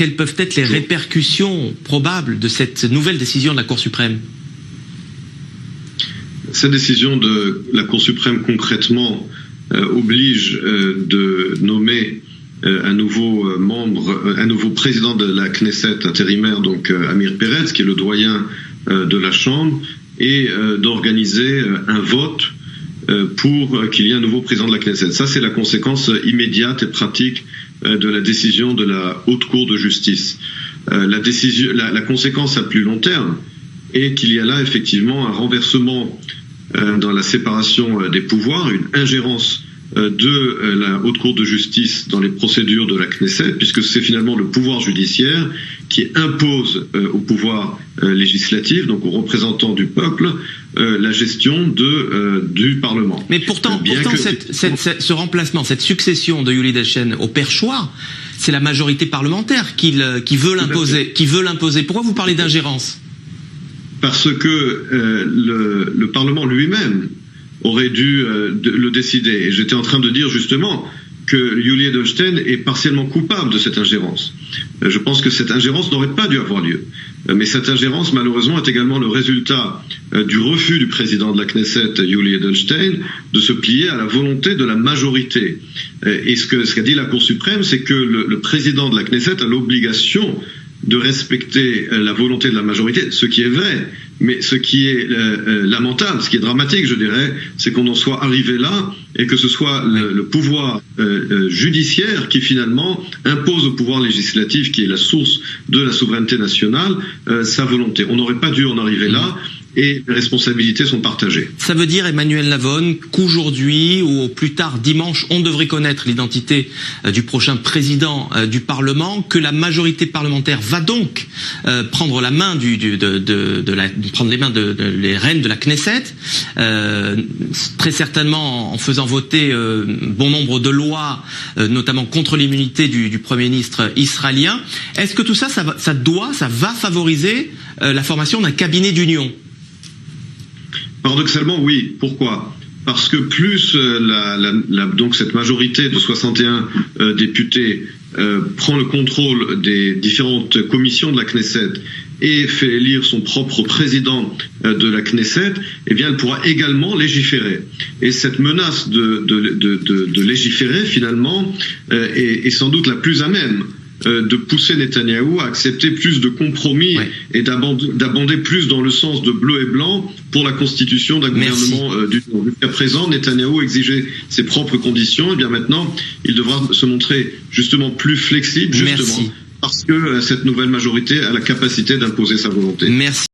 quelles peuvent être les répercussions probables de cette nouvelle décision de la Cour suprême? Cette décision de la Cour suprême concrètement oblige de nommer un nouveau membre, un nouveau président de la Knesset intérimaire, donc Amir Peretz, qui est le doyen de la Chambre, et d'organiser un vote pour qu'il y ait un nouveau président de la Knesset. Ça, c'est la conséquence immédiate et pratique de la décision de la Haute Cour de justice. La conséquence à plus long terme est qu'il y a là effectivement un renversement dans la séparation des pouvoirs, une ingérence de la Haute Cour de justice dans les procédures de la Knesset, puisque c'est finalement le pouvoir judiciaire qui impose au pouvoir législatif, donc aux représentants du peuple, la gestion du Parlement. Mais pourtant ce remplacement, cette succession de Yuli Edelstein au perchoir, c'est la majorité parlementaire qui veut l'imposer. Pourquoi vous parlez d'ingérence? Parce que le Parlement lui-même aurait dû le décider. Et j'étais en train de dire justement que Yuli Edelstein est partiellement coupable de cette ingérence. Je pense que cette ingérence n'aurait pas dû avoir lieu. Mais cette ingérence, malheureusement, est également le résultat du refus du président de la Knesset, Yuli Edelstein, de se plier à la volonté de la majorité. Et ce qu'a dit la Cour suprême, c'est que le président de la Knesset a l'obligation de respecter la volonté de la majorité, ce qui est vrai, mais ce qui est lamentable, ce qui est dramatique, je dirais, c'est qu'on en soit arrivé là et que ce soit le pouvoir judiciaire qui finalement impose au pouvoir législatif, qui est la source de la souveraineté nationale, sa volonté. On n'aurait pas dû en arriver là. Et les responsabilités sont partagées. Ça veut dire, Emmanuel Lavonne, qu'aujourd'hui ou au plus tard dimanche, on devrait connaître l'identité du prochain président du Parlement, que la majorité parlementaire va donc prendre la main les rênes de la Knesset, très certainement en faisant voter bon nombre de lois, notamment contre l'immunité du Premier ministre israélien. Est-ce que tout ça, ça va favoriser la formation d'un cabinet d'union? Paradoxalement, oui. Pourquoi? Parce que plus donc cette majorité de 61 députés prend le contrôle des différentes commissions de la Knesset et fait élire son propre président de la Knesset, eh bien, elle pourra également légiférer. Et cette menace de légiférer, finalement, est sans doute la plus à même de pousser Netanyahou à accepter plus de compromis et d'abonder plus dans le sens de bleu et blanc pour la constitution d'un gouvernement d'union. Jusqu'à présent, Netanyahou exigeait ses propres conditions, et bien maintenant, il devra se montrer justement plus flexible, justement, parce que cette nouvelle majorité a la capacité d'imposer sa volonté. Merci.